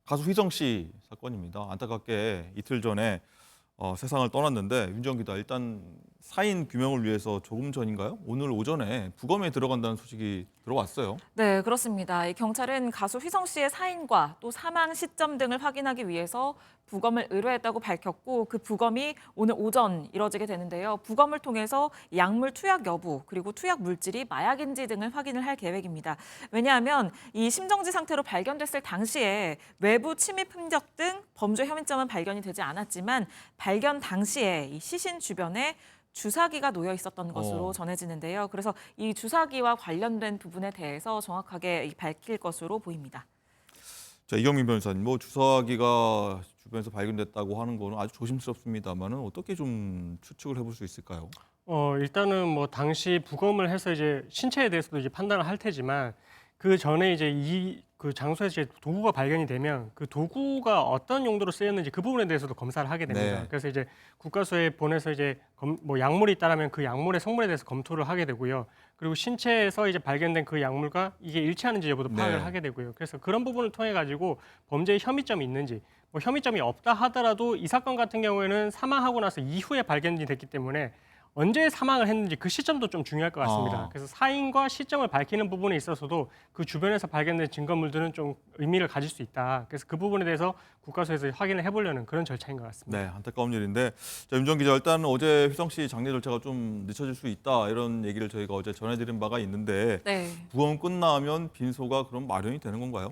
가수 휘성 씨 사건입니다. 안타깝게 이틀 전에 세상을 떠났는데 윤정 기자 일단 사인 규명을 위해서 조금 전인가요? 오늘 오전에 부검에 들어간다는 소식이 들어왔어요. 네, 그렇습니다. 이 경찰은 가수 휘성 씨의 사인과 또 사망 시점 등을 확인하기 위해서 부검을 의뢰했다고 밝혔고 그 부검이 오늘 오전 이뤄지게 되는데요. 부검을 통해서 약물 투약 여부 그리고 투약 물질이 마약인지 등을 확인을 할 계획입니다. 왜냐하면 이 심정지 상태로 발견됐을 당시에 외부 침입 흔적 등 범죄 혐의점은 발견이 되지 않았지만 발견 당시에 이 시신 주변에 주사기가 놓여 있었던 것으로 전해지는데요. 그래서 이 주사기와 관련된 부분에 대해서 정확하게 밝힐 것으로 보입니다. 자, 이경민 변호사님, 뭐 주사기가 주변에서 발견됐다고 하는 거는 아주 조심스럽습니다만은 어떻게 좀 추측을 해볼 수 있을까요? 일단은 뭐 당시 부검을 해서 이제 신체에 대해서도 이제 판단을 할 테지만 그 전에 이제 그 장소에서 이제 도구가 발견이 되면 그 도구가 어떤 용도로 쓰였는지 그 부분에 대해서도 검사를 하게 됩니다. 네. 그래서 이제 국과수에 보내서 이제 뭐 약물이 있다라면 그 약물의 성분에 대해서 검토를 하게 되고요. 그리고 신체에서 이제 발견된 그 약물과 이게 일치하는지 여부도 파악을 네. 하게 되고요. 그래서 그런 부분을 통해 가지고 범죄의 혐의점이 있는지 뭐 혐의점이 없다 하더라도 이 사건 같은 경우에는 사망하고 나서 이후에 발견이 됐기 때문에 언제 사망을 했는지 그 시점도 좀 중요할 것 같습니다. 아. 그래서 사인과 시점을 밝히는 부분에 있어서도 그 주변에서 발견된 증거물들은 좀 의미를 가질 수 있다. 그래서 그 부분에 대해서 국과수에서 확인을 해보려는 그런 절차인 것 같습니다. 네, 안타까운 일인데, 자, 윤정 기자, 일단 어제 휘성 씨 장례 절차가 좀 늦춰질 수 있다 이런 얘기를 저희가 어제 전해드린 바가 있는데 네. 부검 끝나면 빈소가 그럼 마련이 되는 건가요?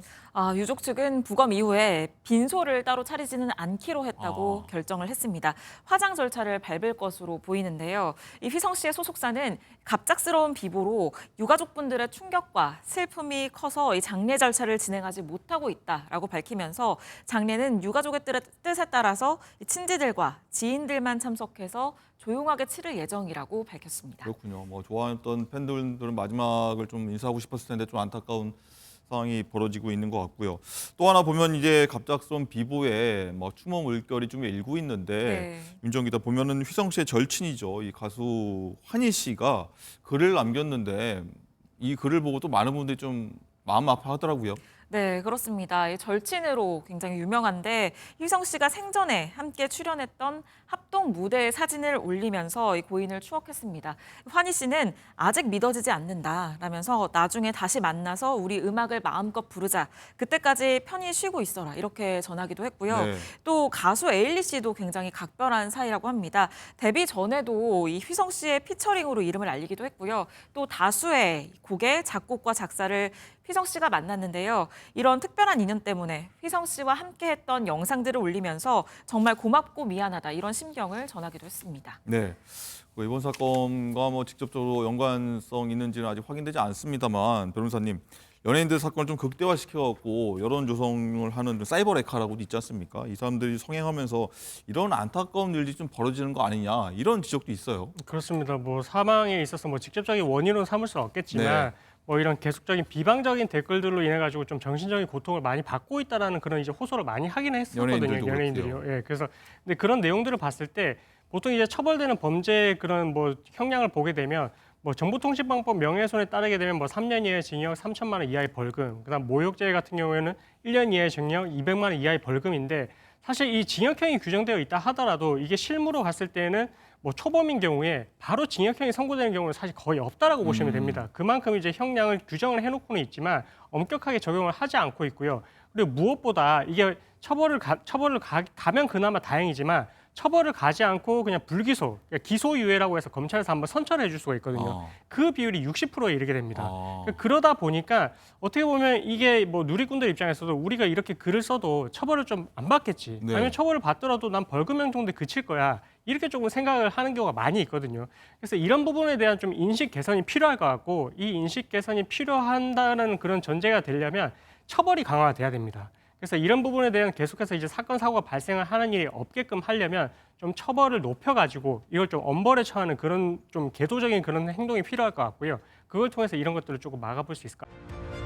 유족 측은 부검 이후에 빈소를 따로 차리지는 않기로 했다고 결정을 했습니다. 화장 절차를 밟을 것으로 보이는데요. 이 휘성 씨의 소속사는 갑작스러운 비보로 유가족분들의 충격과 슬픔이 커서 이 장례 절차를 진행하지 못하고 있다라고 밝히면서 장례는 유가족의 뜻에 따라서 친지들과 지인들만 참석해서 조용하게 치를 예정이라고 밝혔습니다. 그렇군요. 뭐 좋아했던 팬들은 마지막을 좀 인사하고 싶었을 텐데 좀 안타까운 상황이 벌어지고 있는 것 같고요. 또 하나 보면 이제 갑작스러운 비보에 뭐 추모 물결이 좀 일고 있는데 네. 윤정 기자 보면은 휘성 씨의 절친이죠. 이 가수 환희 씨가 글을 남겼는데 이 글을 보고 또 많은 분들이 좀 마음 아파하더라고요. 네, 그렇습니다. 이 절친으로 굉장히 유명한데 휘성 씨가 생전에 함께 출연했던 합동 무대 사진을 올리면서 이 고인을 추억했습니다. 환희 씨는 아직 믿어지지 않는다라면서 나중에 다시 만나서 우리 음악을 마음껏 부르자. 그때까지 편히 쉬고 있어라. 이렇게 전하기도 했고요. 네. 또 가수 에일리 씨도 굉장히 각별한 사이라고 합니다. 데뷔 전에도 이 휘성 씨의 피처링으로 이름을 알리기도 했고요. 또 다수의 곡의 작곡과 작사를 휘성 씨가 만났는데요. 이런 특별한 인연 때문에 휘성 씨와 함께했던 영상들을 올리면서 정말 고맙고 미안하다 이런 심경을 전하기도 했습니다. 네. 이번 사건과 뭐 직접적으로 연관성 있는지는 아직 확인되지 않습니다만 변호사님, 연예인들 사건을 좀 극대화시켜갖고 여론 조성을 하는 사이버 레카라고도 있지 않습니까? 이 사람들이 성행하면서 이런 안타까운 일들이 좀 벌어지는 거 아니냐 이런 지적도 있어요. 그렇습니다. 뭐 사망에 있어서 뭐 직접적인 원인으로 삼을 수는 없겠지만 네. 뭐 이런 계속적인 비방적인 댓글들로 인해 가지고 좀 정신적인 고통을 많이 받고 있다라는 그런 이제 호소를 많이 하긴 했었거든요. 연예인들도 연예인들이요. 그렇고요. 예. 그래서 근데 그런 내용들을 봤을 때 보통 이제 처벌되는 범죄의 그런 뭐 형량을 보게 되면 뭐 정보통신망법 명예훼손에 따르게 되면 뭐 3년 이하의 징역 3천만 원 이하의 벌금, 그다음 모욕죄 같은 경우에는 1년 이하의 징역 200만 원 이하의 벌금인데 사실 이 징역형이 규정되어 있다 하더라도 이게 실무로 갔을 때는 뭐 초범인 경우에 바로 징역형이 선고되는 경우는 사실 거의 없다라고 보시면 됩니다. 그만큼 이제 형량을 규정을 해놓고는 있지만 엄격하게 적용을 하지 않고 있고요. 그리고 무엇보다 이게 처벌을 가면 그나마 다행이지만 처벌을 가지 않고 그냥 불기소, 그러니까 기소유예라고 해서 검찰에서 한번 선처를 해줄 수가 있거든요. 그 비율이 60%에 이르게 됩니다. 그러다 보니까 어떻게 보면 이게 뭐 누리꾼들 입장에서도 우리가 이렇게 글을 써도 처벌을 좀 안 받겠지. 네. 아니면 처벌을 받더라도 난 벌금형 정도에 그칠 거야. 이렇게 조금 생각을 하는 경우가 많이 있거든요. 그래서 이런 부분에 대한 좀 인식 개선이 필요할 것 같고 이 인식 개선이 필요한다는 그런 전제가 되려면 처벌이 강화돼야 됩니다. 그래서 이런 부분에 대한 계속해서 이제 사건 사고가 발생을 하는 일이 없게끔 하려면 좀 처벌을 높여가지고 이걸 좀 엄벌에 처하는 그런 좀 계도적인 그런 행동이 필요할 것 같고요. 그걸 통해서 이런 것들을 조금 막아볼 수 있을 것 같아요.